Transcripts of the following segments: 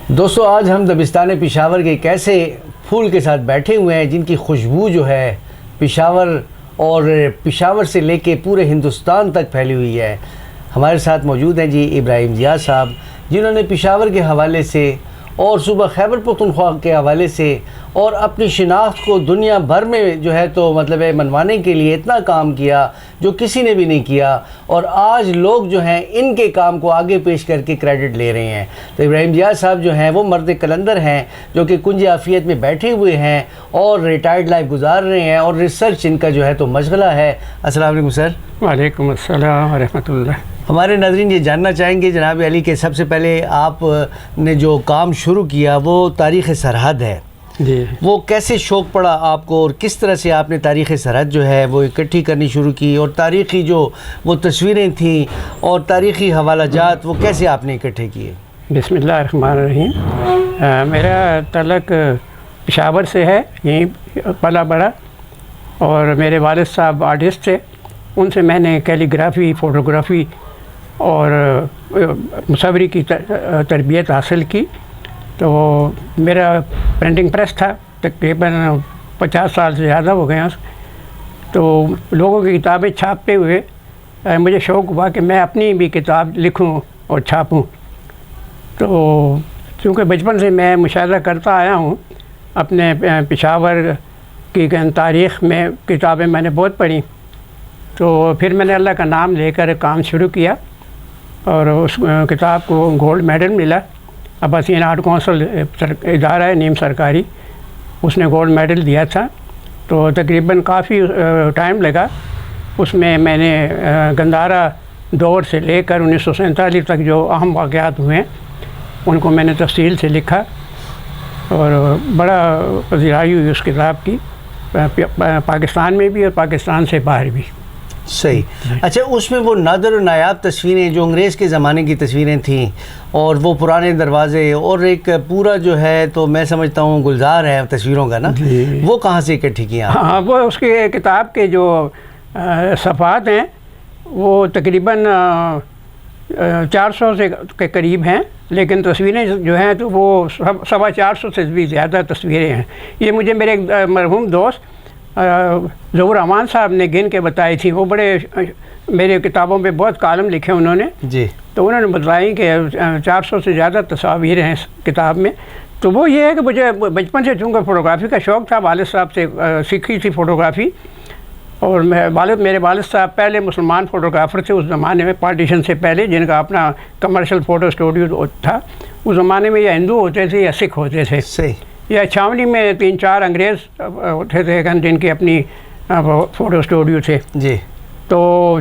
دوستو آج ہم دبستان پشاور کے ایک ایسے پھول کے ساتھ بیٹھے ہوئے ہیں جن کی خوشبو جو ہے پشاور اور پشاور سے لے کے پورے ہندوستان تک پھیلی ہوئی ہے۔ ہمارے ساتھ موجود ہیں جی ابراہیم ضیاء صاحب، جنہوں نے پشاور کے حوالے سے اور صوبہ خیبر پختونخوا کے حوالے سے اور اپنی شناخت کو دنیا بھر میں جو ہے تو مطلب ہے منوانے کے لیے اتنا کام کیا جو کسی نے بھی نہیں کیا، اور آج لوگ جو ہیں ان کے کام کو آگے پیش کر کے کریڈٹ لے رہے ہیں۔ تو ابراہیم ضیاء صاحب جو ہیں وہ مرد کلندر ہیں جو کہ کنج عافیت میں بیٹھے ہوئے ہیں اور ریٹائرڈ لائف گزار رہے ہیں، اور ریسرچ ان کا جو ہے تو مشغلہ ہے۔ السلام علیکم سر۔ وعلیکم السلام ورحمۃ اللہ۔ ہمارے ناظرین یہ جاننا چاہیں گے جناب علی کہ سب سے پہلے آپ نے جو کام شروع کیا وہ تاریخ سرحد ہے، جی وہ کیسے شوق پڑا آپ کو اور کس طرح سے آپ نے تاریخ سرحد جو ہے وہ اکٹھی کرنی شروع کی، اور تاریخی جو وہ تصویریں تھیں اور تاریخی حوالہ جات وہ کیسے آپ نے اکٹھے کیے؟ بسم اللہ الرحمن الرحیم۔ میرا تعلق پشاور سے ہے، یہیں پلا بڑا، اور میرے والد صاحب آرٹسٹ تھے، ان سے میں نے کیلیگرافی، فوٹوگرافی اور مصوری کی تربیت حاصل کی۔ تو میرا پرنٹنگ پریس تھا، تقریباً 50 سال سے زیادہ ہو گئے ہیں۔ تو لوگوں کی کتابیں چھاپتے ہوئے مجھے شوق ہوا کہ میں اپنی بھی کتاب لکھوں اور چھاپوں۔ تو چونکہ بچپن سے میں مشاہدہ کرتا آیا ہوں، اپنے پشاور کی تاریخ میں کتابیں میں نے بہت پڑھی، تو پھر میں نے اللہ کا نام لے کر کام شروع کیا، اور اس کتاب کو گولڈ میڈل ملا۔ عباسین آرٹ کونسل ادارہ ہے نیم سرکاری، اس نے گولڈ میڈل دیا تھا۔ تو تقریباً کافی ٹائم لگا اس میں نے گندھارا دور سے لے کر 1947 تک جو اہم واقعات ہوئے ہیں ان کو میں نے تفصیل سے لکھا، اور بڑا پذیرائی ہوئی اس کتاب کی، پاکستان میں بھی اور پاکستان سے باہر بھی۔ صحیح۔ اچھا، اس میں وہ نادر و نایاب تصویریں جو انگریز کے زمانے کی تصویریں تھیں، اور وہ پرانے دروازے اور ایک پورا جو ہے تو میں سمجھتا ہوں گلزار ہے تصویروں کا نا، وہ کہاں سے اکٹھی کیا؟ ہاں، وہ اس کی کتاب کے جو صفحات ہیں وہ تقریباً 400 کے قریب ہیں، لیکن تصویریں جو ہیں تو وہ 450 سے بھی زیادہ تصویریں ہیں۔ یہ مجھے میرے ایک مرحوم دوست ظہور امان صاحب نے گن کے بتائی تھی، وہ بڑے میرے کتابوں پہ بہت کالم لکھے انہوں نے، جی، تو انہوں نے بتائی کہ 400 سے زیادہ تصاویر ہیں اس کتاب میں۔ تو وہ یہ ہے کہ مجھے بچپن سے چونکہ فوٹوگرافی کا شوق تھا، والد صاحب سے سیکھی تھی فوٹوگرافی، اور میرے والد صاحب پہلے مسلمان فوٹوگرافر تھے اس زمانے میں، پارٹیشن سے پہلے، جن کا اپنا کمرشل فوٹو اسٹوڈیو تھا۔ اس زمانے میں یا ہندو ہوتے تھے یا سکھ ہوتے تھے، صحیح، یا چھاونی میں 3-4 انگریز ہوتے تھے جن کی اپنی فوٹو اسٹوڈیو تھے۔ جی، تو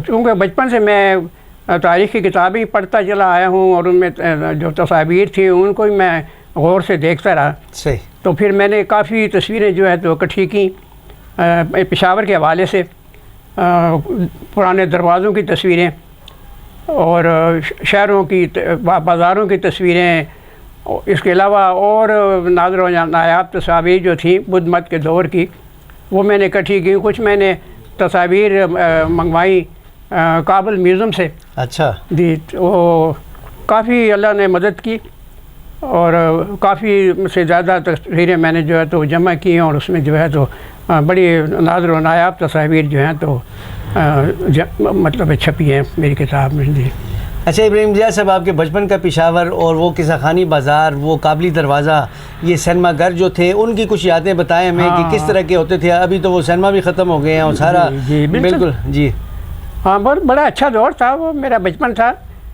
چونکہ بچپن سے میں تاریخی کتابیں پڑھتا چلا آیا ہوں، اور ان میں جو تصاویر تھیں ان کو ہی میں غور سے دیکھتا رہا، صحیح، تو پھر میں نے کافی تصویریں جو ہے تو اکٹھی کی پشاور کے حوالے سے، پرانے دروازوں کی تصویریں اور شہروں کی بازاروں کی تصویریں، اس کے علاوہ اور نادر و نایاب تصاویر جو تھیں بدھ مت کے دور کی وہ میں نے اکٹھی کی۔ کچھ میں نے تصاویر منگوائی کابل میوزیم سے۔ اچھا جی، وہ کافی اللہ نے مدد کی، اور کافی سے زیادہ تصویریں میں نے جو ہے تو جمع کی، اور اس میں جو ہے تو بڑی نادر و نایاب تصاویر جو ہیں تو مطلب چھپی ہیں میری کتاب میں۔ جی، اچھا ابراہیم ضیاء صاحب، آپ کے بچپن کا پشاور اور وہ قصہ خانی بازار، وہ قابلی دروازہ، یہ سینما گھر جو تھے، ان کی کچھ یادیں بتائیں ہمیں کہ کس طرح کے ہوتے تھے۔ ابھی تو وہ سینما بھی ختم ہو گئے ہیں اور سارا بالکل۔ جی ہاں، بہت بڑا اچھا دور تھا وہ، میرا بچپن تھا۔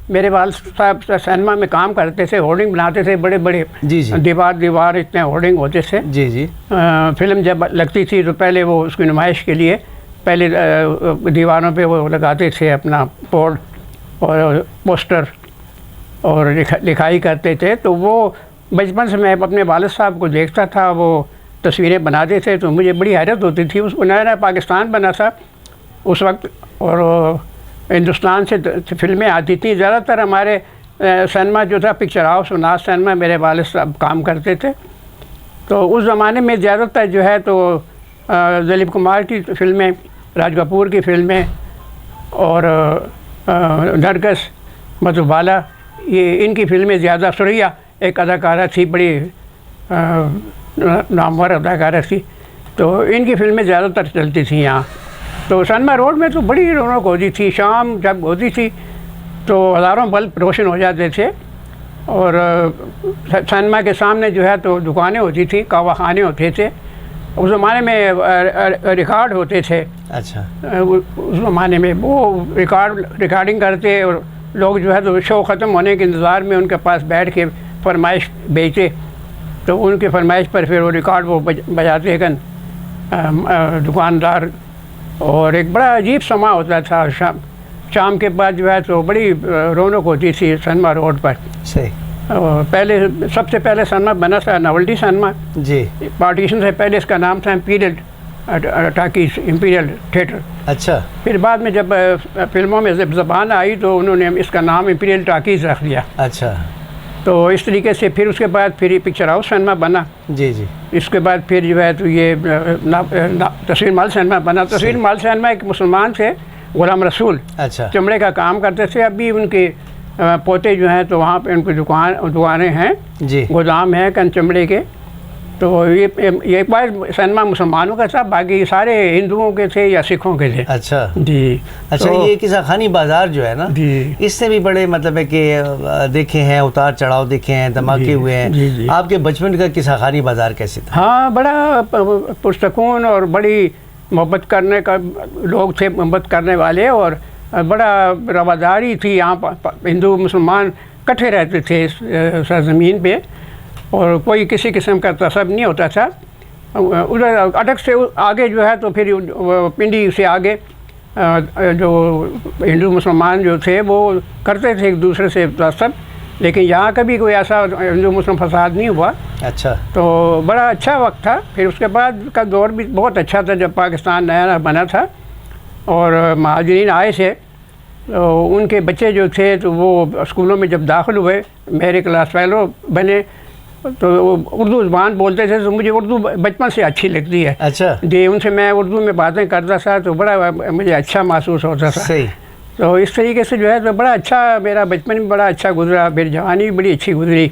میرے والد صاحب سینما میں کام کرتے تھے، ہورڈنگ بناتے تھے، بڑے بڑے، جی جی، دیوار اتنے ہورڈنگ ہوتے تھے۔ جی جی، فلم جب لگتی تھی تو پہلے وہ اس کی نمائش کے لیے پہلے دیواروں پہ وہ لگاتے تھے اپنا بورڈ اور پوسٹر، اور لکھائی کرتے تھے۔ تو وہ بچپن سے میں اپنے والد صاحب کو دیکھتا تھا، وہ تصویریں بناتے تھے، تو مجھے بڑی حیرت ہوتی تھی۔ اس کو نیا نیا پاکستان بنا تھا اس وقت، اور ہندوستان سے فلمیں آتی تھیں۔ زیادہ تر ہمارے سینما جو تھا پکچر ہاؤس و ناز سینما، میرے والد صاحب کام کرتے تھے۔ تو اس زمانے میں زیادہ تر جو ہے تو دلیپ کمار کی فلمیں، راج کپور کی فلمیں، اور نرگس، مدھوبالا، یہ ان کی فلمیں زیادہ، سوریا، ایک اداکارہ تھی، بڑی نامور اداکارہ تھی، تو ان کی فلمیں زیادہ تر چلتی تھیں یہاں. تو سنیما روڈ میں تو بڑی رونق ہوتی تھی. شام جب ہوتی تھی تو ہزاروں بلب روشن ہو جاتے تھے، اور سنیما کے سامنے جو ہے تو دکانیں ہوتی تھیں، قہوہ خانے ہوتے تھے. اس زمانے میں ریکارڈ ہوتے تھے. اچھا. اس زمانے میں وہ ریکارڈنگ کرتے، اور لوگ جو ہے تو شو ختم ہونے کے انتظار میں ان کے پاس بیٹھ کے فرمائش بھیجتے، تو ان کی فرمائش پر پھر وہ ریکارڈ وہ بجاتے گن دکاندار. اور ایک بڑا عجیب سما ہوتا تھا. شام کے بعد جو ہے تو بڑی رونق ہوتی تھی سنیما روڈ پر. صحیح. پہلے سب سے پہلے سنیما بنا تھا ناولٹی سنیما. جی. پارٹیشن سے پہلے اس کا نام تھا امپیریل ٹاکیز، امپیریل تھیٹر. اچھا. پھر بعد میں جب فلموں میں جب زبان آئی تو انہوں نے اس کا نام امپیریل ٹاکیز رکھ دیا. اچھا. تو اس طریقے سے پھر اس کے بعد پھر یہ پکچر ہاؤس سنیما بنا. جی جی. اس کے بعد پھر جو ہے تو یہ تصویر مال سنیما بنا. تصویر مال سنیما ایک مسلمان تھے، غلام رسول. اچھا. چمڑے کا کام کرتے تھے. اب بھی ان کے پوتے جو ہیں تو وہاں پہ ان کی دکانیں ہیں، جی، گودام ہیں کن چمڑے کے. تو یہ ایک بار سنیما مسلمانوں کا تھا، باقی سارے ہندوؤں کے تھے یا سکھوں کے تھے. اچھا جی. اچھا. یہ قصہ خانی بازار جو ہے نا، جی، اس سے بھی بڑے مطلب ہے کہ دیکھے ہیں، اتار چڑھاؤ دیکھے ہیں، دھماکے ہوئے ہیں. جی جی. آپ کے بچپن کا قصہ خانی بازار کیسے تھا؟ ہاں، بڑا پرسکون اور بڑی محبت کرنے کا لوگ تھے، محبت کرنے والے، اور بڑا رواداری تھی. یہاں ہندو مسلمان اکٹھے رہتے تھے اس سرزمین پہ، اور کوئی کسی قسم کا تصب نہیں ہوتا تھا. ادھر اٹک سے آگے جو ہے تو پھر پنڈی سے آگے جو ہندو مسلمان جو تھے وہ کرتے تھے ایک دوسرے سے تصب، لیکن یہاں کبھی کوئی ایسا ہندو مسلم فساد نہیں ہوا. اچھا. تو بڑا اچھا وقت تھا. پھر اس کے بعد کا دور بھی بہت اچھا تھا جب پاکستان نیا بنا تھا اور مہاجرین آئے تھے. تو ان کے بچے جو تھے تو وہ اسکولوں میں جب داخل ہوئے، میرے کلاس فیلو بنے، تو وہ اردو زبان بولتے تھے، تو مجھے اردو بچپن سے اچھی لگتی ہے. اچھا. جی، ان سے میں اردو میں باتیں کرتا تھا تو بڑا مجھے اچھا محسوس ہوتا تھا. صحیح. تو اس طریقے سے جو ہے تو بڑا اچھا میرا بچپن بھی بڑا اچھا گزرا. پھر جوانی بھی بڑی اچھی گزری.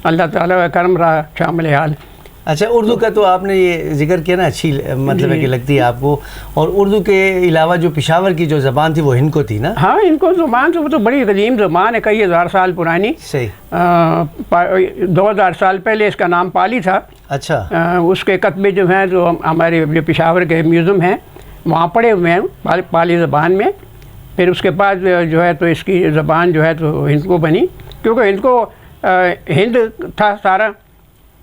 اللہ تعالیٰ کا کرم رہا شامل حال. اچھا. اردو کا تو آپ نے یہ ذکر کیا نا، اچھی مطلب ہے کہ لگتی ہے آپ کو. اور اردو کے علاوہ جو پشاور کی جو زبان تھی وہ ہندکو تھی نا؟ ہاں، ہندکو زبان تو وہ تو بڑی قدیم زبان ہے، کئی ہزار سال پرانی. صحیح. 2000 سال پہلے اس کا نام پالی تھا. اچھا. اس کے کتبے جو ہیں جو ہمارے جو پشاور کے میوزیم ہیں وہاں پڑے ہوئے ہیں پالی زبان میں. پھر اس کے بعد جو ہے تو اس کی زبان جو ہے تو ہندکو بنی، کیونکہ ہندکو ہند تھا سارا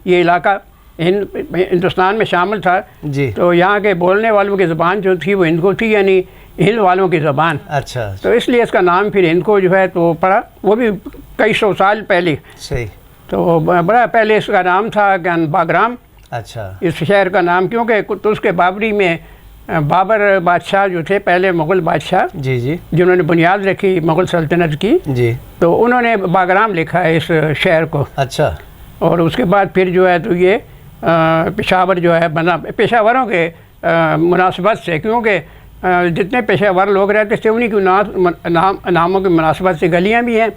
یہ علاقہ، ہندوستان میں شامل تھا. جی. تو یہاں کے بولنے والوں کی زبان جو تھی وہ ہندکو تھی، یعنی ہند والوں کی زبان. اچھا. تو اس لیے اس کا نام پھر ہندکو جو ہے تو پڑا، وہ بھی کئی سو سال پہلے. صحیح. تو بڑا پہلے اس کا نام تھا باگرام. اچھا. اس شہر کا نام، کیونکہ اس کے بابری میں بابر بادشاہ جو تھے پہلے مغل بادشاہ، جی جی، جنہوں نے بنیاد رکھی مغل سلطنت کی، جی، تو انہوں نے باگرام لکھا ہے اس شہر کو. اچھا. اور اس کے بعد پھر جو ہے تو یہ پشاور جو ہے بنا پیشہ وروں کے مناسبت سے، کیونکہ جتنے پیشہ ور لوگ رہتے تھے انہیں کی ناموں کی مناسبت سے گلیاں بھی ہیں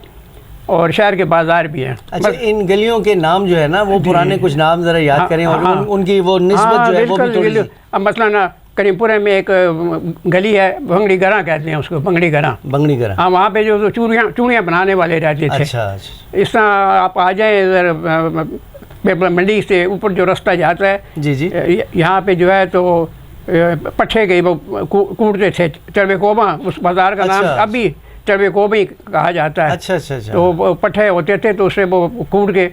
اور شہر کے بازار بھی ہیں. اچھا. ان گلیوں کے نام جو ہے نا وہ پرانے کچھ نام ذرا یاد کریں، اور ان کی وہ نسبت جو ہے وہ بھی تھوڑی. اب مثلاً کریم پورے میں ایک گلی ہے، بنگڑی گراں کہتے ہیں اس کو، بنگڑی گراں. بنگڑی گراں. ہاں، وہاں پہ جو چوڑیاں بنانے والے رہتے تھے. اچھا. اس طرح آپ آ جائیں ادھر پیپلا منڈی سے اوپر جو رستہ جاتا ہے، جی جی، یہاں پہ جو ہے تو پٹھے گئی وہ کوٹتے تھے، چڑوے کوبا اس بازار کا نام اب بھی چڑوے کوبا ہی کہا جاتا ہے. اچھا اچھا. تو پٹھے ہوتے تھے تو اسے وہ کوٹ کے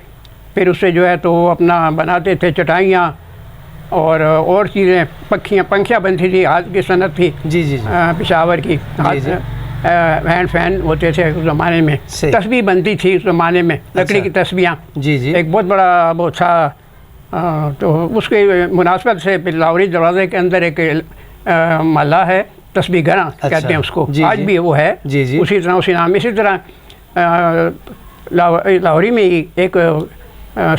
پھر اس سے جو ہے تو وہ اپنا بناتے تھے چٹائیاں اور چیزیں، پنکھیاں بنتی تھی، ہاتھ کی صنعت تھی. جی جی، پشاور کی ہینڈ فین ہوتے تھے اس زمانے میں. تسبیح بنتی تھی اس زمانے میں، لکڑی کی تسبیحاں. جی جی. ایک بہت بڑا وہ تھا. تو اس کی مناسبت سے پھر لاہوری دروازے کے اندر ایک محلہ ہے، تسبیح گراں کہتے ہیں اس کو، آج بھی وہ ہے اسی طرح اسی نام. اسی طرح لاہوری میں ہی ایک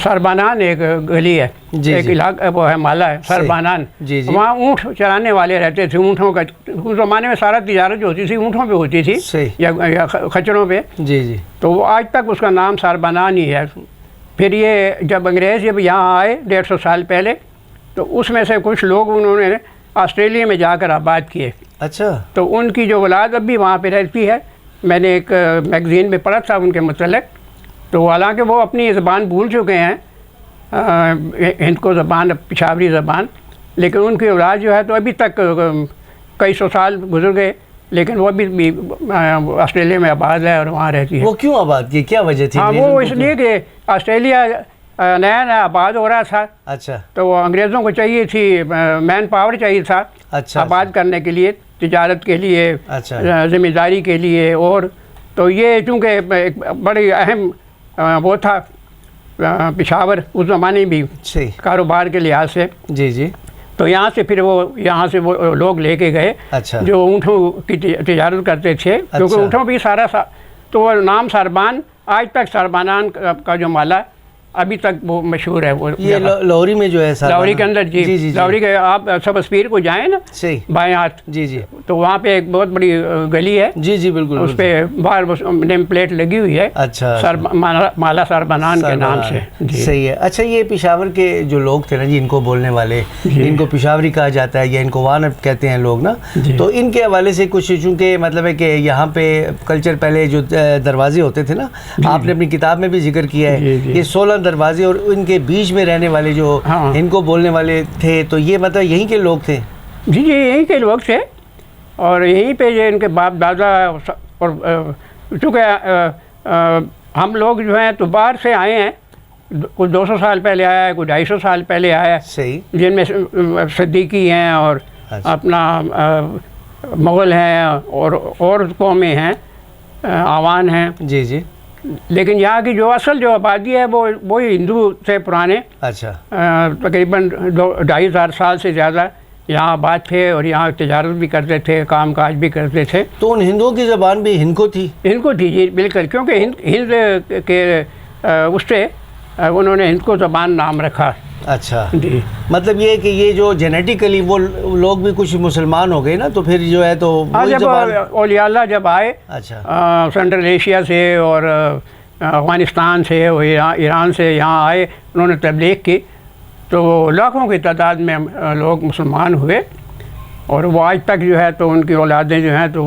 سربانان ایک گلی ہے، ایک علاقہ وہ ہے محلہ ہے سربانان. وہاں اونٹ چرانے والے رہتے تھے. اونٹوں کا اس زمانے میں سارا تجارت جو ہوتی تھی اونٹوں پہ ہوتی تھی یا کھچروں پہ. جی جی. تو وہ آج تک اس کا نام سربانان ہی ہے. پھر یہ جب انگریز جب یہاں آئے 150 سال پہلے تو اس میں سے کچھ لوگ انہوں نے آسٹریلیا میں جا کر آباد کیے. اچھا. تو ان کی جو اولاد اب بھی وہاں پہ رہتی ہے. میں نے ایک میگزین میں پڑھا تھا ان کے متعلق. تو حالانکہ وہ اپنی زبان بھول چکے ہیں ہند کو زبان پشاوری زبان, لیکن ان کی اولاد جو ہے تو ابھی تک کئی سو سال گزر گئے لیکن وہ بھی آسٹریلیا میں آباد ہے اور وہاں رہتی ہے. وہ کیوں آباد کی, کیا وجہ تھی؟ ہاں وہ اس لیے کہ آسٹریلیا نیا نیا آباد ہو رہا تھا. اچھا. تو وہ انگریزوں کو چاہیے تھی مین پاور چاہیے تھا اچھا آباد کرنے کے لیے, تجارت کے لیے, اچھا ذمہ داری کے لیے. اور تو یہ چونکہ ایک بڑی اہم وہ تھا پشاور اس زمانے بھی صحیح کاروبار کے لحاظ سے. جی جی. تو یہاں سے پھر یہاں سے وہ لوگ لے کے گئے اچھا جو اونٹوں کی تجارت کرتے تھے, کیونکہ اونٹوں بھی سارا تو وہ نام ساربان آج تک ساربانان کا جو مالا ابھی تک وہ مشہور ہے. وہ یہ لاہوری میں جو ہے لاہوری کے اندر جی لاہوری کے آپ سب اسپیر کو جائیں نا صحیح بائیں ہاتھ, جی جی, تو وہاں پہ ایک بہت بڑی گلی ہے. جی جی بالکل. اس پہ باہر نیم پلیٹ لگی ہوئی ہے اچھا مالا ساربانان کے نام سے. صحیح ہے. اچھا یہ پشاور کے جو لوگ تھے نا جی, ان کو بولنے والے, ان کو پشاوری کہا جاتا ہے یا ان کو وانب کہتے ہیں لوگ نا, تو ان کے حوالے سے کچھ چونکہ مطلب ہے کہ یہاں پہ کلچر پہلے جو دروازے ہوتے تھے نا, آپ نے اپنی کتاب میں بھی ذکر کیا ہے یہ 16 دروازے اور ان کے بیچ میں رہنے والے جو ان کو بولنے والے تھے, تو یہ مطلب یہیں کے لوگ تھے؟ جی جی یہیں کے لوگ تھے اور یہیں پہ جو ان کے باپ دادا, اور چونکہ ہم لوگ جو ہیں تو باہر سے آئے ہیں, کچھ 200 سال پہلے آیا ہے, کچھ 250 سال پہلے آیا ہے. صحیح. جن میں صدیقی ہیں اور اپنا مغل ہیں اور قومیں ہیں, آوان ہیں. جی جی. لیکن یہاں کی جو اصل جو آبادی ہے وہ ہندو سے پرانے, اچھا تقریباً 2500 سال سے زیادہ یہاں آباد تھے اور یہاں تجارت بھی کرتے تھے, کام کاج بھی کرتے تھے. تو ان ہندوؤں کی زبان بھی ہند کو تھی؟ ہند کو تھی جی بالکل, کیونکہ ہند کے اس سے انہوں نے ہند کو زبان نام رکھا. اچھا جی. مطلب یہ کہ یہ جو جینیٹیکلی وہ لوگ بھی کچھ مسلمان ہو گئے نا, تو پھر جو ہے تو جب اولیاء اللہ جب آئے اچھا سینٹرل ایشیا سے اور افغانستان سے اور ایران سے یہاں آئے, انہوں نے تبلیغ کی تو لاکھوں کی تعداد میں لوگ مسلمان ہوئے, اور وہ آج تک جو ہے تو ان کی اولادیں جو ہیں تو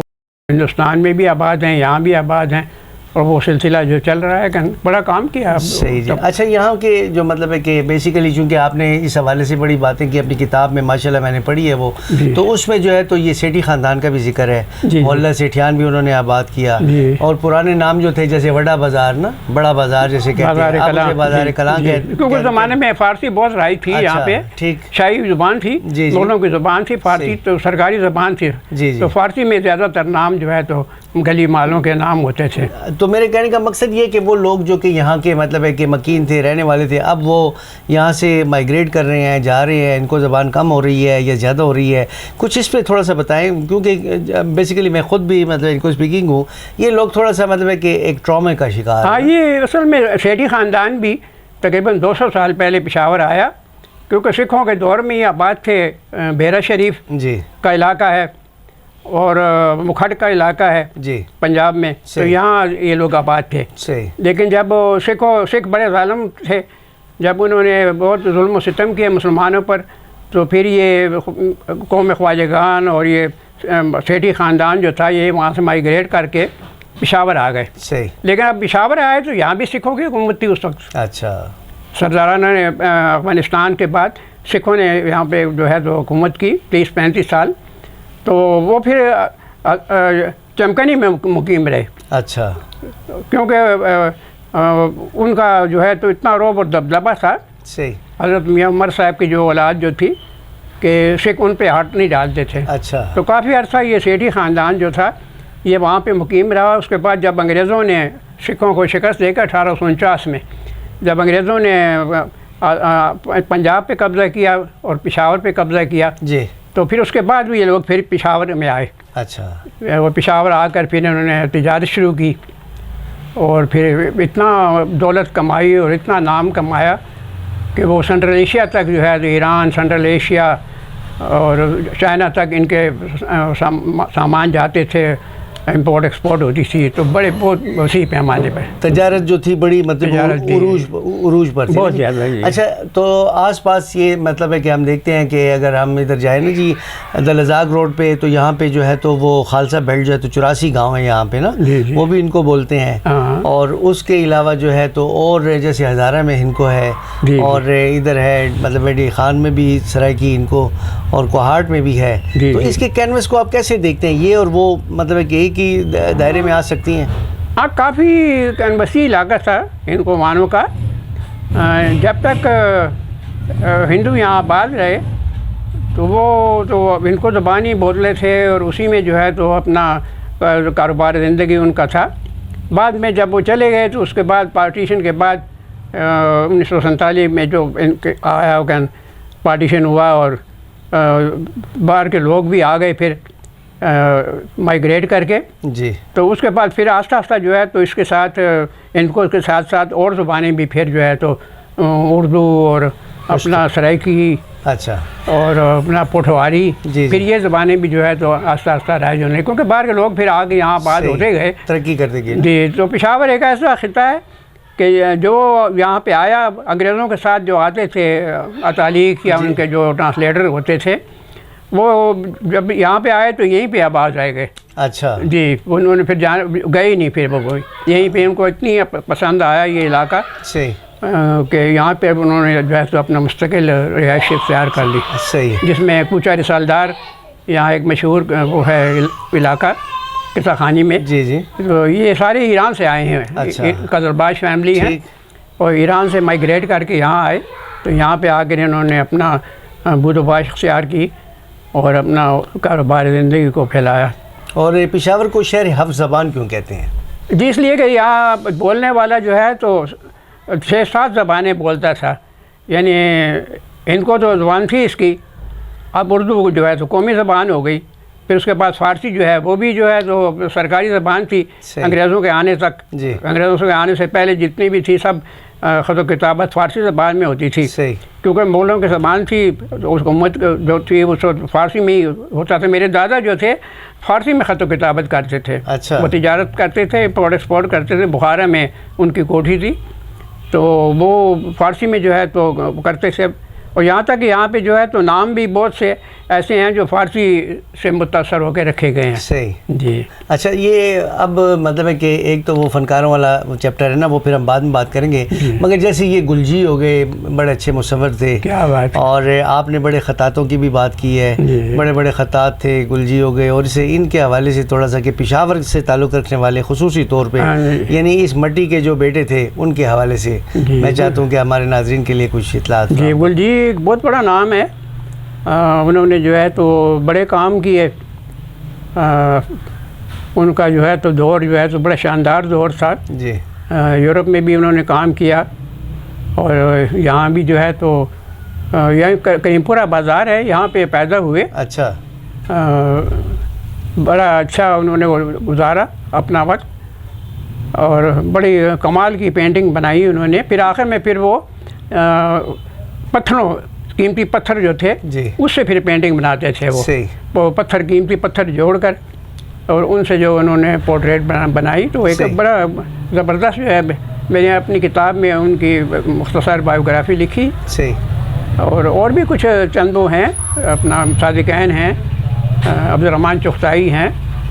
ہندوستان میں بھی آباد ہیں, یہاں بھی آباد ہیں, اور وہ سلسلہ جو چل رہا ہے کہ بڑا کام کیا. صحیح جی. اچھا یہاں کے جو مطلب ہے کہ بیسیکلی چونکہ آپ نے اس حوالے سے بڑی باتیں کی اپنی کتاب میں, ماشاءاللہ میں نے پڑھی ہے وہ, تو اس میں جو ہے تو یہ سیٹھی خاندان کا بھی ذکر ہے, محلہ سیٹھیان بھی انہوں نے آباد کیا, اور پرانے نام جو تھے جیسے وڈا بازار نا, بڑا بازار جیسے کہتے ہیں, بازار کلاں کہتے ہیں, کیونکہ اس زمانے میں فارسی بہت رائج تھی یہاں پہ, ٹھیک شاہی زبان تھی, مغلوں کی زبان تھی, فارسی تو سرکاری زبان تھی, تو فارسی میں زیادہ تر نام جو ہے تو گلی مالوں کے نام ہوتے تھے. تو میرے کہنے کا مقصد یہ کہ وہ لوگ جو کہ یہاں کے مطلب ہے کہ مکین تھے, رہنے والے تھے, اب وہ یہاں سے مائیگریٹ کر رہے ہیں, جا رہے ہیں, ان کو زبان کم ہو رہی ہے یا زیادہ ہو رہی ہے, کچھ اس پہ تھوڑا سا بتائیں, کیونکہ بیسیکلی میں خود بھی مطلب ان کو اسپیکنگ ہوں, یہ لوگ تھوڑا سا مطلب ہے کہ ایک ٹرامے کا شکار. ہاں یہ اصل میں سیٹھی خاندان بھی تقریباً 200 سال پہلے پشاور آیا, کیونکہ سکھوں کے دور میں یہ آباد تھے. بیرا شریف جی کا علاقہ ہے اور مکھڈ کا علاقہ ہے جی پنجاب میں, تو یہاں یہ لوگ آباد تھے. لیکن جب سکھ بڑے ظالم تھے, جب انہوں نے بہت ظلم و ستم کیا مسلمانوں پر, تو پھر یہ قوم خواجہ گان اور یہ سیٹھی خاندان جو تھا یہ وہاں سے مائیگریٹ کر کے پشاور آ گئے. لیکن اب پشاور آئے تو یہاں بھی سکھوں کی حکومت تھی اس وقت. اچھا. سردارانہ نے افغانستان کے بعد سکھوں نے یہاں پہ جو ہے تو حکومت کی 30-35 سال, تو وہ پھر چمکنی میں مقیم رہے. اچھا. کیونکہ ان کا جو ہے تو اتنا روب اور دبدبہ تھا. صحیح. حضرت میاں عمر صاحب کی جو اولاد جو تھی کہ سکھ ان پہ ہاتھ نہیں ڈالتے تھے. اچھا. تو کافی عرصہ یہ سیٹھی خاندان جو تھا یہ وہاں پہ مقیم رہا. اس کے بعد جب انگریزوں نے سکھوں کو شکست دے کر 1849 میں جب انگریزوں نے پنجاب پہ قبضہ کیا اور پشاور پہ قبضہ کیا, جی, تو پھر اس کے بعد بھی یہ لوگ پھر پشاور میں آئے. اچھا. وہ پشاور آ کر پھر انہوں نے تجارت شروع کی اور پھر اتنا دولت کمائی اور اتنا نام کمایا کہ وہ سینٹرل ایشیا تک جو ہے ایران, سینٹرل ایشیا اور چائنا تک ان کے سامان جاتے تھے. امپورٹ ایکسپورٹ ہوتی تھی، تو بڑے بہت وسیع پیمانے پر تجارت جو تھی بڑی مطلب عروج پر تھی بہت زیادہ جی۔ اچھا، تو آس پاس یہ مطلب ہے کہ ہم دیکھتے ہیں کہ اگر ہم ادھر جائیں نا جی دلزاگ روڈ پہ، تو یہاں پہ جو ہے تو وہ خالصہ بیلٹ جو ہے تو 84 گاؤں ہیں یہاں پہ نا، وہ بھی ان کو بولتے ہیں، اور اس کے علاوہ جو ہے تو اور جیسے ہزارہ میں ان کو ہے، اور ادھر ہے مطلب میڈی خان میں بھی سرائکی ان کو، اور کوہاٹ میں بھی ہے، تو اس کے کینوس کو آپ کیسے دیکھتے ہیں؟ یہ اور وہ مطلب ہے کہ ایک ہی دائرے میں آ سکتی ہیں؟ ہاں، کافی وسیع علاقہ تھا ان کو مانو کا، جب تک ہندو یہاں آباد رہے تو وہ تو ان کو زبانی بولتے تھے، اور اسی میں جو ہے تو اپنا کاروبار زندگی ان کا تھا۔ بعد میں جب وہ چلے گئے تو اس کے بعد پارٹیشن کے بعد 1947 میں جو ان کے آیا پارٹیشن ہوا، اور باہر کے لوگ بھی آ گئے پھر مائیگریٹ کر کے جی، تو اس کے بعد پھر آہستہ آہستہ جو ہے تو اس کے ساتھ ان کو اس کے ساتھ ساتھ اور زبانیں بھی پھر جو ہے تو اردو اور اپنا سرائکی، اچھا، اور اپنا پٹھواری، پھر یہ زبانیں بھی جو ہے تو آہستہ آہستہ رائج ہونے، کیونکہ باہر کے لوگ پھر آگے یہاں آباد ہوتے گئے، ترقی کرتے گئے جی۔ تو پشاور ایک ایسا خطہ ہے کہ جو یہاں پہ آیا، انگریزوں کے ساتھ جو آتے تھے اتالیق یا ان کے جو ٹرانسلیٹر ہوتے تھے، وہ جب یہاں پہ آئے تو یہیں پہ آباد رہ گئے۔ اچھا جی، انہوں نے پھر گئے ہی نہیں، پھر وہ یہیں پہ ان کو اتنی پسند آیا یہ علاقہ صحیح کہ یہاں پہ انہوں نے جو ہے تو اپنا مستقل رہائش اختیار کر لی، صحیح، جس میں کوچہ رسالدار یہاں ایک مشہور وہ ہے علاقہ قصہ خانی میں۔ جی جی، تو یہ سارے ایران سے آئے ہیں، قزلباش فیملی ہیں، اور ایران سے مائیگریٹ کر کے یہاں آئے، تو یہاں پہ آ کر انہوں نے اپنا بود و باش اختیار کی اور اپنا کاروبار زندگی کو پھیلایا۔ اور پشاور کو شہر حفظ زبان کیوں کہتے ہیں؟ جی، اس لیے کہ یہاں بولنے والا جو ہے تو 6-7 زبانیں بولتا تھا، یعنی ان کو تو زبان تھی اس کی، اب اردو جو ہے تو قومی زبان ہو گئی، پھر اس کے بعد فارسی جو ہے وہ بھی جو ہے تو سرکاری زبان تھی انگریزوں کے آنے تک۔ انگریزوں کے آنے سے پہلے جتنی بھی تھی سب خط و کتابت فارسی زبان میں ہوتی تھی، کیونکہ مغلوں کی زبان تھی، اس حکومت جو تھی اس فارسی میں ہی ہوتا تھا۔ میرے دادا جو تھے فارسی میں خط و کتابت کرتے تھے، وہ تجارت کرتے تھے، امپورٹ ایکسپورٹ کرتے تھے، بخارا میں ان کی کوٹھی تھی، تو وہ فارسی میں جو ہے تو کرتے تھے، اور یہاں تک کہ یہاں پہ جو ہے تو نام بھی بہت سے ایسے ہیں جو فارسی سے متاثر ہو کے رکھے گئے ہیں۔ صحیح، جی۔ اچھا، یہ اب مطلب ہے کہ ایک تو وہ فنکاروں والا چیپٹر ہے نا، وہ پھر ہم بعد میں بات کریں گے، مگر جیسے یہ گلجی ہو گئے، بڑے اچھے مصور تھے، کیا بات، اور آپ نے بڑے خطاطوں کی بھی بات کی ہے، بڑے بڑے خطاط تھے، گلجی ہو گئے، اور اسے ان کے حوالے سے تھوڑا سا کہ پشاور سے تعلق رکھنے والے خصوصی طور پہ یعنی اس مٹی کے جو بیٹے تھے ان کے حوالے سے میں چاہتا ہوں کہ ہمارے ناظرین کے لیے کچھ اطلاعات۔ جی، گلجی ایک بہت بڑا نام ہے، انہوں نے جو ہے تو بڑے کام کیے، ان کا جو ہے تو دور جو ہے تو بڑا شاندار دور تھا۔ جی، یورپ میں بھی انہوں نے کام کیا، اور یہاں بھی جو ہے تو یہاں کہیں پورا بازار ہے، یہاں پہ پیدا ہوئے۔ اچھا، بڑا اچھا انہوں نے گزارا اپنا وقت، اور بڑی کمال کی پینٹنگ بنائی انہوں نے۔ پھر آخر میں پھر وہ پتھروں، قیمتی پتھر جو تھے اس سے پھر پینٹنگ بناتے تھے، وہ پتھر، قیمتی پتھر جوڑ کر، اور ان سے جو انہوں نے پورٹریٹ بنائی، تو ایک بڑا زبردست جو ہے، میں نے اپنی کتاب میں ان کی مختصر بایوگرافی لکھی، اور بھی کچھ چند وہ ہیں، اپنا صادقین ہیں، عبد الرحمن چغتائی ہیں،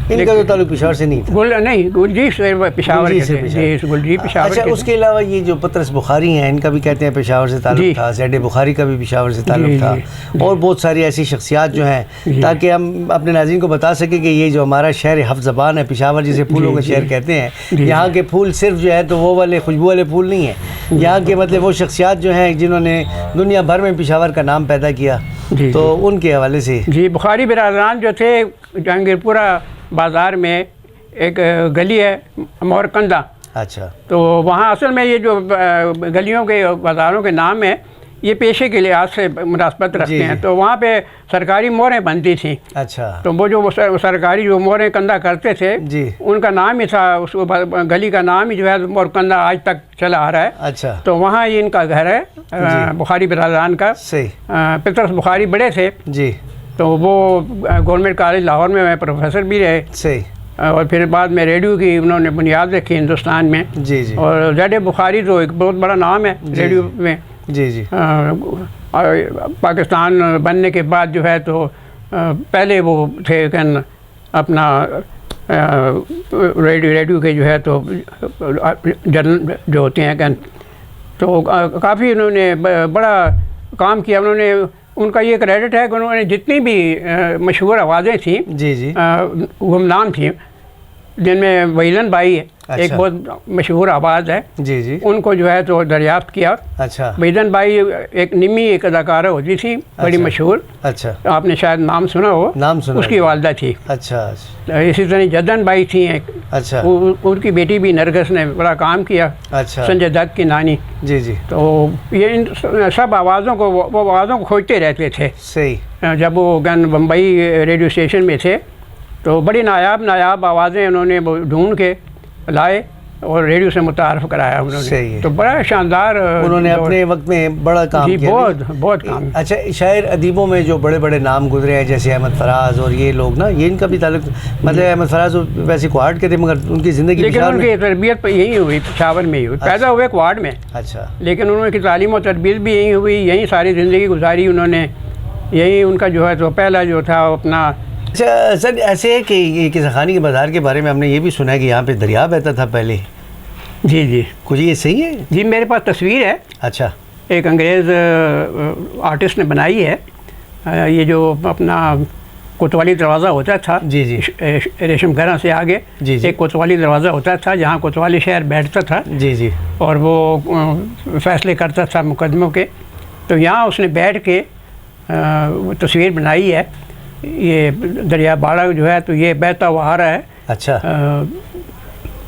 ان کا تو تعلق پشاور سے نہیں تھا؟ نہیں، گلجی سے پشاور سے، گلجی پشاور۔ اچھا، اس کے علاوہ یہ جو پطرس بخاری ہیں، ان کا بھی کہتے ہیں پشاور سے تعلق تھا، زید بخاری کا بھی پشاور سے تعلق تھا، اور بہت ساری ایسی شخصیات جو ہیں، تاکہ ہم اپنے ناظرین کو بتا سکیں کہ یہ جو ہمارا شہر حفظ زبان ہے پشاور، جسے پھولوں کا شہر کہتے ہیں، یہاں کے پھول صرف جو ہے تو وہ والے خوشبو والے پھول نہیں ہیں، یہاں کے مطلب وہ شخصیات جو ہیں جنہوں نے دنیا بھر میں پشاور کا نام پیدا کیا، تو ان کے حوالے سے۔ جی، بخاری برادران جو تھے، جہانگیر پورہ بازار میں ایک گلی ہے مورکندہ، اچھا، تو وہاں اصل میں یہ جو گلیوں کے بازاروں کے نام ہیں یہ پیشے کے لحاظ سے مناسبت رکھتے ہیں، تو وہاں پہ سرکاری موریں بنتی تھیں۔ اچھا، تو وہ جو سرکاری جو موریں کندہ کرتے تھے ان کا نام ہی تھا، اس گلی کا نام ہی جو ہے مورکندہ آج تک چلا آ رہا ہے۔ اچھا، تو وہاں ہی ان کا گھر ہے، بخاری برادران کا۔ پطرس بخاری بڑے تھے، جی، تو وہ گورنمنٹ کالج لاہور میں پروفیسر بھی رہے، اور پھر بعد میں ریڈیو کی انہوں نے بنیاد رکھی ہندوستان میں. جی جی. اور زید بخاری تو ایک بہت بڑا نام ہے ریڈیو میں. جی جی. پاکستان بننے کے بعد جو ہے تو پہلے وہ تھے کہ اپنا ریڈیو کے جو ہے تو جرنل جو ہوتے ہیں کہ تو کافی انہوں نے بڑا کام کیا. انہوں نے ان کا یہ کریڈٹ ہے کہ انہوں نے جتنی بھی مشہور آوازیں تھیں جی جی گمنام تھیں جن میں وحیدن بھائی ہے ایک بہت مشہور آواز ہے. جی جی. ان کو جو ہے تو دریافت کیا. اچھا. وحیدن بھائی ایک نمی ایک اداکارہ ہوتی تھی بڑی مشہور. اچھا. آپ نے شاید نام سنا ہو. نام سنا. اس کی والدہ تھی. اچھا. اسی طرح جدن بھائی تھیں ایک. اچھا. ان کی بیٹی بھی نرگس نے بڑا کام کیا. اچھا. سنجے دت کی نانی. جی جی. تو یہ ان سب آوازوں کو وہ آوازوں کو کھوجتے رہتے تھے. صحیح. جب وہ بمبئی ریڈیو اسٹیشن میں تھے تو بڑی نایاب آوازیں انہوں نے ڈھونڈ کے لائے اور ریڈیو سے متعارف کرایا انہوں نے. تو بڑا شاندار انہوں نے اپنے وقت میں بڑا کام کیا. بہت کام. اچھا. شاعر ادیبوں میں جو بڑے بڑے نام گزرے ہیں جیسے احمد فراز اور یہ لوگ نا یہ ان کا بھی تعلق مطلب احمد فراز ویسے کوہاٹ کے تھے مگر ان کی زندگی لیکن ان کی تربیت یہی ہوئی پشاور میں ہی ہوئی. پیدا ہوئے کوہاٹ میں. اچھا. لیکن انہوں کی تعلیم و تربیت بھی یہیں ہوئی. یہیں ساری زندگی گزاری انہوں نے. یہی ان کا جو ہے تو پہلا جو تھا اپنا. اچھا سر ایسے ہے کہ یہ قصہ خانی کے بازار کے بارے میں ہم نے یہ بھی سنا ہے کہ یہاں پہ دریا بہتا تھا پہلے. جی جی. کچھ یہ صحیح ہے؟ جی میرے پاس تصویر ہے. اچھا. ایک انگریز آرٹسٹ نے بنائی ہے. یہ جو اپنا کوتوالی دروازہ ہوتا تھا. جی جی. ریشم گھرا سے آگے ایک کوتوالی دروازہ ہوتا تھا جہاں کوتوالی شہر بیٹھتا تھا. جی جی. اور وہ فیصلے کرتا تھا مقدموں کے. تو یہاں اس نے بیٹھ کے تصویر بنائی ہے. یہ دریا باڑہ جو ہے تو یہ بہتا ہوا آ رہا ہے. اچھا.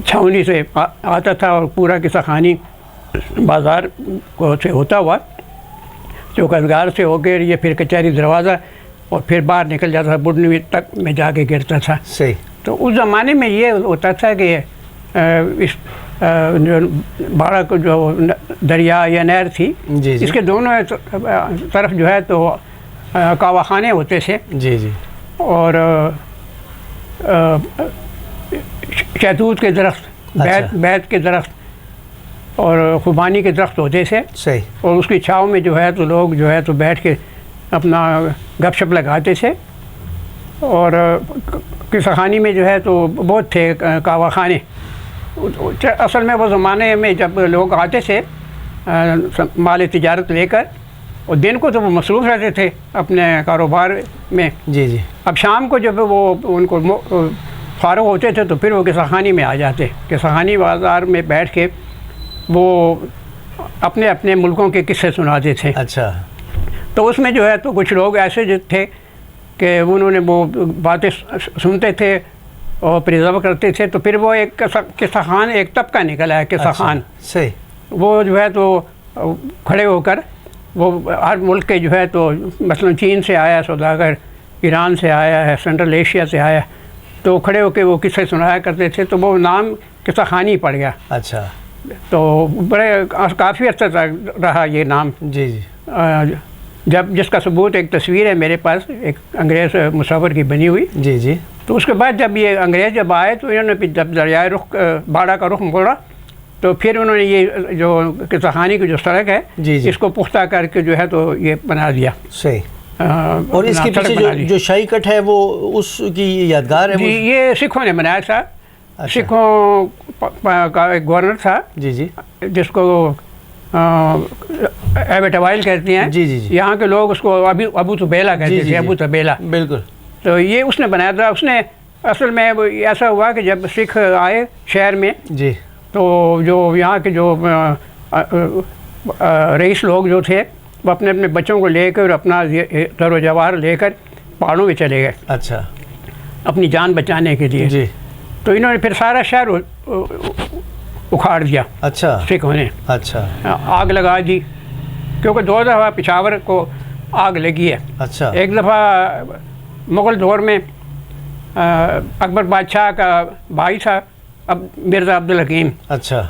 چھاؤنی سے آتا تھا اور پورا قصہ خانی بازار کو سے ہوتا ہوا چوکسگار سے ہو کے یہ پھر کچہری دروازہ اور پھر باہر نکل جاتا تھا بڈنوی تک میں جا کے گرتا تھا. صحیح. تو اس زمانے میں یہ ہوتا تھا کہ اس باڑہ کو جو دریا یا نہر تھی اس کے دونوں طرف جو ہے تو کاوا خانے ہوتے تھے. جی جی. اور شہتوت کے درخت بیت کے درخت اور خوبانی کے درخت ہوتے تھے. صحیح. اور اس کی چھاؤں میں جو ہے تو لوگ جو ہے تو بیٹھ کے اپنا گپ شپ لگاتے تھے. اور قصہ خانی میں جو ہے تو بہت تھے کاوا خانے. اصل میں وہ زمانے میں جب لوگ آتے تھے مال تجارت لے کر اور دن کو تو وہ مصروف رہتے تھے اپنے کاروبار میں. جی جی. اب شام کو جب وہ ان کو فارغ ہوتے تھے تو پھر وہ قصہ خانی میں آ جاتے. قصہ خانی بازار میں بیٹھ کے وہ اپنے اپنے ملکوں کے قصے سناتے تھے. اچھا. تو اس میں جو ہے تو کچھ لوگ ایسے جو تھے کہ انہوں نے وہ باتیں سنتے تھے اور پرزرو کرتے تھے. تو پھر وہ ایک قصہ خان ایک طبقہ نکلا ہے قصہ خان. صحیح. وہ جو ہے تو کھڑے ہو کر وہ ہر ملک کے جو ہے تو مثلا چین سے آیا سوداگر, ایران سے آیا ہے, سینٹرل ایشیا سے آیا, تو کھڑے ہو کے وہ قصے سنایا کرتے تھے. تو وہ نام قصہ خانی پڑ گیا. اچھا. تو بڑے کافی عرصہ تک رہا یہ نام. جی جی. جب جس کا ثبوت ایک تصویر ہے میرے پاس ایک انگریز مصور کی بنی ہوئی. جی جی. تو اس کے بعد جب یہ انگریز جب آئے تو انہوں نے جب دریائے رخ باڑہ کا رخ موڑا تو پھر انہوں نے یہ جو قصہ خانی کی جو سڑک ہے اس کو پختہ کر کے جو ہے تو یہ بنا دیا. صحیح. اور اس کے پیچھے جو شاہی کٹ ہے وہ اس کی یادگار ہے. جی یہ سکھوں نے بنایا تھا. سکھوں کا ایک گورنر تھا. جی جی. جس کو ایبٹ اوائل کہتے ہیں. جی جی جی. یہاں کے لوگ اس کو ابو طبیلہ کہتے تھے. ابو طبیلہ. بالکل. تو یہ اس نے بنایا تھا. اس نے اصل میں ایسا ہوا کہ جب سکھ آئے شہر میں جی تو جو یہاں کے جو رئیس لوگ جو تھے وہ اپنے اپنے بچوں کو لے کر اپنا زر و جواہر لے کر پہاڑوں میں چلے گئے. اچھا. اپنی جان بچانے کے لیے. جی. تو انہوں نے پھر سارا شہر اکھاڑ دیا. اچھا. سکھوں نے. اچھا. آگ لگا دی کیونکہ 2 دفعہ پشاور کو آگ لگی ہے. اچھا. ایک دفعہ مغل دور میں اکبر بادشاہ کا بھائی تھا اب مرزا عبدالحکیم. اچھا.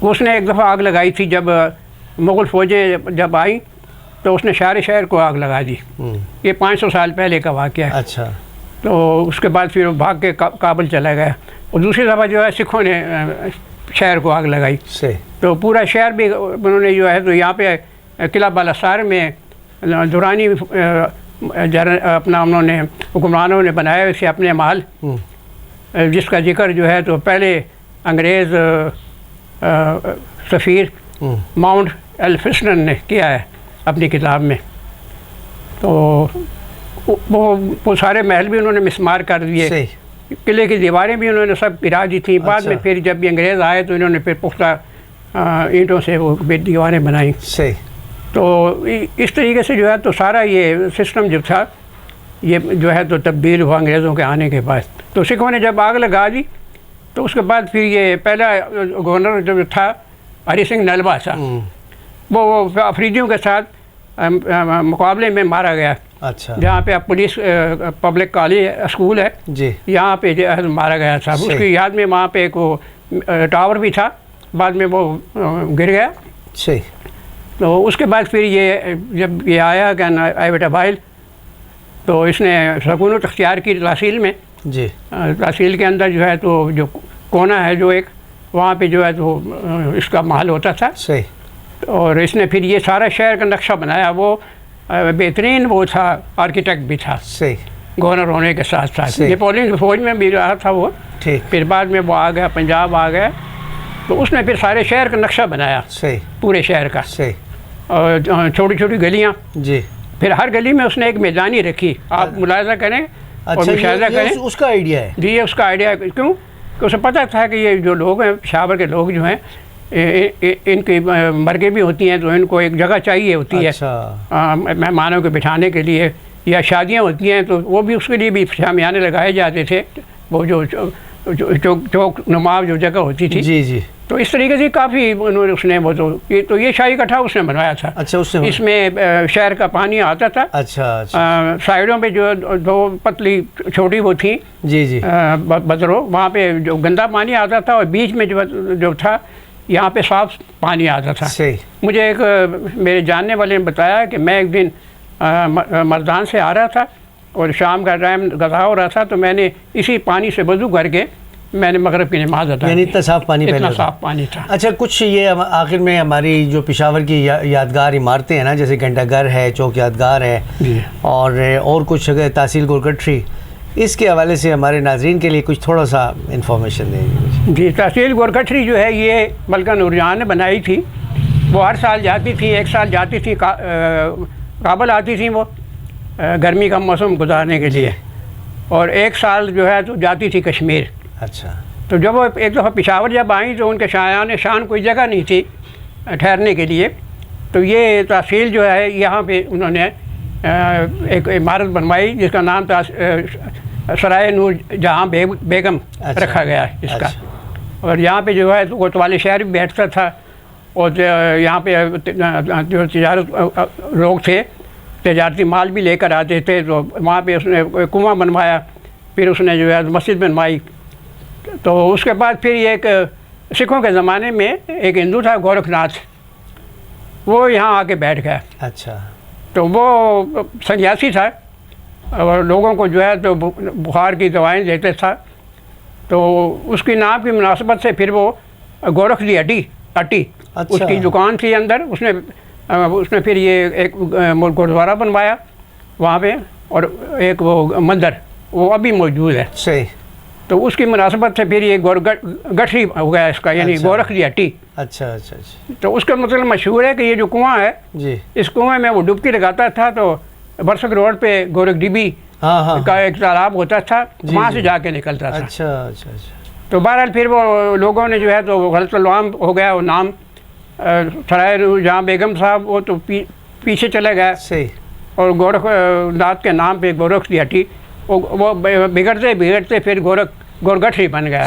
اس نے ایک دفعہ آگ لگائی تھی جب مغل فوجیں جب آئیں تو اس نے شہر کو آگ لگا دی. یہ 500 سال پہلے کا واقعہ ہے. اچھا. تو اس کے بعد پھر وہ بھاگ کے کابل چلا گیا، اور دوسری دفعہ جو ہے سکھوں نے شہر کو آگ لگائی، تو پورا شہر بھی انہوں نے جو ہے تو یہاں پہ قلعہ بالاسار میں دورانی اپنا انہوں نے حکمرانوں نے بنایا اسے اپنے محل، جس کا ذکر جو ہے تو پہلے انگریز سفیر ماؤنٹ ایلفسٹن نے کیا ہے اپنی کتاب میں. تو وہ سارے محل بھی انہوں نے مسمار کر دیے، قلعے کی دیواریں بھی انہوں نے سب گرا دی تھیں. بعد میں پھر جب بھی انگریز آئے تو انہوں نے پھر پختہ اینٹوں سے وہ دیواریں بنائیں. تو اس طریقے سے جو ہے تو سارا یہ سسٹم جو تھا یہ جو ہے تو تبدیل ہوا انگریزوں کے آنے کے بعد. تو سکھوں نے جب آگ لگا دی تو اس کے بعد پھر یہ پہلا گورنر جو تھا ہری سنگھ نلوا تھا، وہ افریدیوں کے ساتھ مقابلے میں مارا گیا. جہاں پہ اب پولیس پبلک کالج اسکول ہے یہاں پہ مارا گیا تھا. اس کی یاد میں وہاں پہ ایک وہ ٹاور بھی تھا، بعد میں وہ گر گیا. تو اس کے بعد پھر یہ جب یہ آیا کہ ایبٹ بائل تو اس نے سکونت اختیار کی تحصیل میں. تحصیل کے اندر جو ہے تو جو کونا ہے جو ایک وہاں پہ جو ہے تو اس کا محل ہوتا تھا. اور اس نے پھر یہ سارا شہر کا نقشہ بنایا. وہ بہترین وہ تھا، آرکیٹیکٹ بھی تھا گورنر ہونے کے ساتھ ساتھ. یہ پولنگ فوج میں بھی رہا تھا وہ. پھر بعد میں وہ آ گیا پنجاب آ گیا تو اس نے پھر سارے شہر کا نقشہ بنایا پورے شہر کا. اور چھوٹی چھوٹی گلیاں، پھر ہر گلی میں اس نے ایک میدانی رکھی. آپ ملاحظہ کریں اور مشاہدہ کریں. اس کا آئیڈیا ہے جی، یہ اس کا آئیڈیا ہے. کیوں کہ اسے پتہ تھا کہ یہ جو لوگ ہیں پشاور کے لوگ جو ہیں ان کی مرگیں بھی ہوتی ہیں تو ان کو ایک جگہ چاہیے ہوتی ہے مہمانوں کے بٹھانے کے لیے، یا شادیاں ہوتی ہیں تو وہ بھی اس کے لیے بھی شامیانے لگائے جاتے تھے، وہ جو چوک نما جو جگہ ہوتی تھی. تو اس طریقے سے کافی انہوں نے اس نے وہ تو یہ شاہی کٹھا اس نے بنوایا تھا. اس میں شہر کا پانی آتا تھا. سائڈوں پہ جو دو پتلی چھوٹی وہ تھیں بدرو، وہاں پہ جو گندا پانی آتا تھا، اور بیچ میں جو تھا یہاں پہ صاف پانی آتا تھا. مجھے ایک میرے جاننے والے نے بتایا کہ میں ایک دن مردان سے آ رہا تھا اور شام کا ٹائم غذا ہو رہا تھا تو میں نے اسی پانی سے وضو کر کے میں نے مغرب کی نماز ادا کی. یعنی اتنا صاف پانی، اتنا صاف پانی تھا. اچھا، کچھ یہ آخر میں ہماری جو پشاور کی یادگار عمارتیں ہیں نا، جیسے گھنٹہ گھر ہے، چوک یادگار ہے، اور کچھ تحصیل گورکھٹری، اس کے حوالے سے ہمارے ناظرین کے لیے کچھ تھوڑا سا انفارمیشن دیں. جی، تحصیل گورکھٹری جو ہے یہ ملکہ نور جہاں نے بنائی تھی. وہ ہر سال جاتی تھی، ایک سال جاتی تھی کابل آتی تھیں وہ گرمی کا موسم گزارنے کے لیے، اور ایک سال جو ہے تو جاتی تھی کشمیر. تو جب وہ ایک دفعہ پشاور جب آئیں تو ان کے شایان شان کوئی جگہ نہیں تھی ٹھہرنے کے لیے. تو یہ تحصیل جو ہے یہاں پہ انہوں نے ایک عمارت بنوائی جس کا نام تھا سرائے نور جہاں بیگم رکھا گیا اس کا. اور یہاں پہ جو ہے تو کوتوالی شہر بھی بیٹھتا تھا، اور یہاں پہ جو تجارت لوگ تھے تجارتی مال بھی لے کر آتے تھے. تو وہاں پہ اس نے کنواں بنوایا، پھر اس نے جو ہے مسجد بنوائی. تو اس کے بعد پھر یہ ایک سکھوں کے زمانے میں ایک ہندو تھا گورکھ ناتھ، وہ یہاں آ کے بیٹھ گیا. تو وہ سنیاسی تھا اور لوگوں کو جو ہے تو بخار کی دوائیں دیتے تھا. تو اس کی نام کی مناسبت سے پھر وہ گورکھ دی اٹی اس کی دکان تھی اندر. اس نے پھر یہ ایک گردوارہ بنوایا وہاں پہ، اور ایک وہ مندر وہ ابھی موجود ہے. تو اس کی مناسبت سے پھر یہ گٹھری ہو گیا اس کا، یعنی گورکھ دی اٹی. تو اس کا مطلب مشہور ہے کہ یہ جو کنواں ہے اس کنویں میں وہ ڈبکی لگاتا تھا تو برسک روڈ پہ گورکھ ڈبی کا ایک تالاب ہوتا تھا، وہاں سے جا کے نکلتا تھا. تو بہرحال پھر وہ لوگوں نے جو ہے تو غلط العام ہو گیا وہ نام سرائے جہاں بیگم صاحب وہ تو پیچھے چلے گئے، اور گورکھ ناتھ کے نام پہ گورکھ دی ہٹی وہ بگڑتے پھر گورگٹھری بن گیا.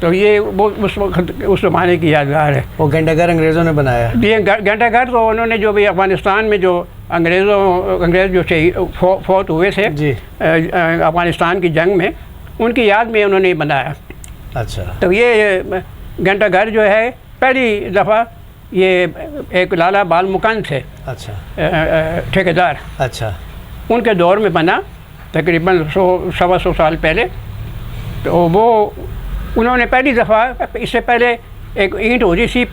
تو یہ وہ اس وقت اس زمانے کی یادگار ہے. وہ گھنٹہ گھر انگریزوں نے بنایا. یہ گھنٹہ گھر تو انہوں نے جو بھی افغانستان میں جو انگریز جو فوت ہوئے تھے افغانستان کی جنگ میں، ان کی یاد میں انہوں نے بنایا. تو یہ گھنٹہ گھر جو ہے پہلی دفعہ یہ ایک لالا بال مکند تھے ٹھیکیدار، ان کے دور میں بنا. تقریباً 100-125 سال پہلے. تو وہ انہوں نے پہلی دفعہ، اس سے پہلے ایک اینٹ ہوتی تھی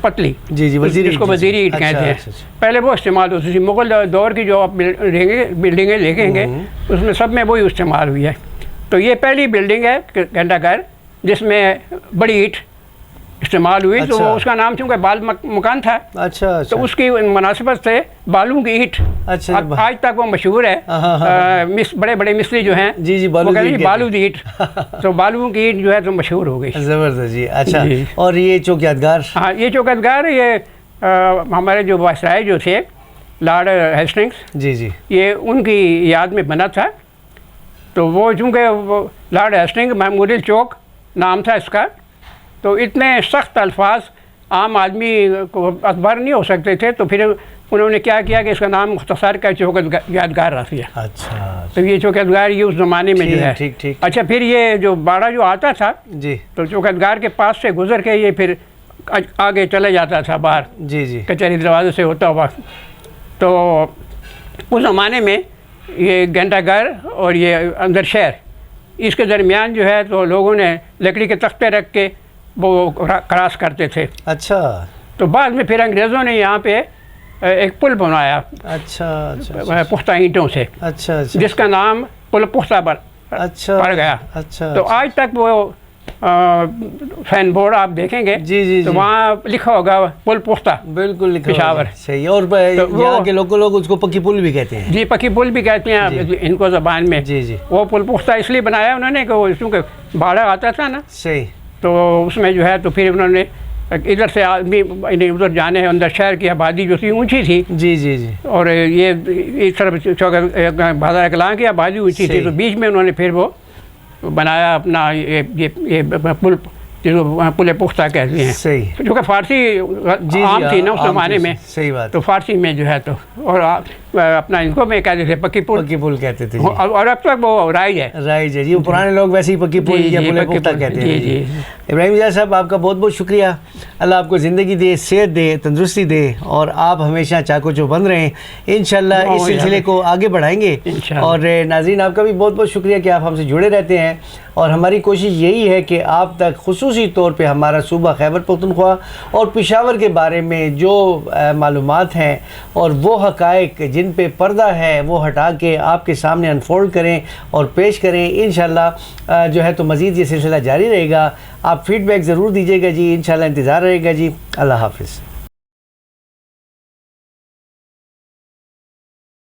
پتلی، جی جی، جس کو وزیری اینٹ کہتے ہیں. پہلے وہ استعمال ہوتی تھی. مغل دور کی جو آپ بلڈنگیں دیکھیں گے اس میں سب میں وہی استعمال ہوئی ہے. تو یہ پہلی بلڈنگ ہے گھنٹہ گھر جس میں بڑی اینٹ استعمال ہوئی. تو اس کا نام چونکہ بال مکان تھا، اچھا، تو اس کی مناسبت سے بالوں کی اینٹ آج تک وہ مشہور ہے. بڑے بڑے مستری جو ہیں جی جی، بالو دی اینٹ، تو بالوں کی اینٹ جو ہے تو مشہور ہو گئی. زبردست جی. اچھا، اور یہ چوک یادگار؟ ہاں، یہ چوک یادگار یہ ہمارے جو وائسرائے جو تھے لارڈ ہیسٹنگس، جی جی، یہ ان کی یاد میں بنا تھا. تو وہ چونکہ وہ لارڈ ہیسٹنگ میموریل چوک نام تھا اس کا، تو اتنے سخت الفاظ عام آدمی کو اخبار نہیں ہو سکتے تھے. تو پھر انہوں نے کیا کیا کہ اس کا نام مختصر کا چوک یادگار رکھ دیا. اچھا، تو یہ چوک یادگار یہ اس زمانے میں جو ہے. ٹھیک ٹھیک. اچھا، پھر یہ جو باڑہ جو آتا تھا جی، تو چوک یادگار کے پاس سے گزر کے یہ پھر آگے چلا جاتا تھا باہر. جی جی، کچہری دروازے سے ہوتا ہوا. تو اس زمانے میں یہ گھنٹہ گھر اور یہ اندر شہر، اس کے درمیان جو ہے تو لوگوں نے لکڑی کے تختے رکھ کے وہ کراس کرتے تھے. اچھا. تو بعد میں پھر انگریزوں نے یہاں پہ ایک پل بنایا. اچھا، پختہ اینٹوں سے. اچھا، جس کا نام پل پختہ پڑ گیا. اچھا. تو آج تک وہ سائن بورڈ آپ دیکھیں گے جی جی، تو وہاں لکھا ہوگا پل پختہ. بالکل لکھا پشاور. صحیح. اور یہاں کے لوگ اس کو پکی پل بھی کہتے ہیں. جی، پکی پل بھی کہتے ہیں ان کو زبان میں. جی جی، وہ پل پختہ اس لیے بنایا انہوں نے کہ وہ چونکہ بھاڑا آتا تھا نا. صحیح. تو اس میں جو ہے تو پھر انہوں نے ادھر سے آدمی ادھر جانے اندر شہر کی آبادی جو تھی اونچی تھی. جی جی جی. اور یہ اس طرف بازار اکلاں کی آبادی اونچی تھی. تو بیچ میں انہوں نے پھر وہ بنایا اپنا یہ پل، جس کو پل پختہ کہتے ہیں. صحیح. جو کہ فارسی عام تھی نا اس زمانے میں. صحیح بات. تو فارسی میں جو ہے تو اور اپنا ان کو میں کہتے تھے پکی پل کہتے تھے. اور اب تک وہ رائج ہے. رائج ہے جی. وہ پرانے لوگ ویسے ہی پکی پل یا پل پختہ کہتے ہیں. جی. ابراہیم اجاز صاحب، آپ کا بہت بہت شکریہ. اللہ آپ کو زندگی دے، صحت دے، تندرستی دے، اور آپ ہمیشہ چاقو چو بند رہیں. انشاءاللہ اس سلسلے کو آگے بڑھائیں گے. اور ناظرین، آپ کا بھی بہت بہت شکریہ کہ آپ ہم سے جڑے رہتے ہیں. اور ہماری کوشش یہی ہے کہ آپ تک خصوصی طور پہ ہمارا صوبہ خیبر پختونخوا اور پشاور کے بارے میں جو معلومات ہیں اور وہ حقائق جن پہ پردہ ہے وہ ہٹا کے آپ کے سامنے انفولڈ کریں اور پیش کریں. انشاءاللہ جو ہے تو مزید یہ سلسلہ جاری رہے گا. آپ فیڈ بیک ضرور دیجیے گا جی. انشاءاللہ انتظار رہے گا جی. اللہ حافظ.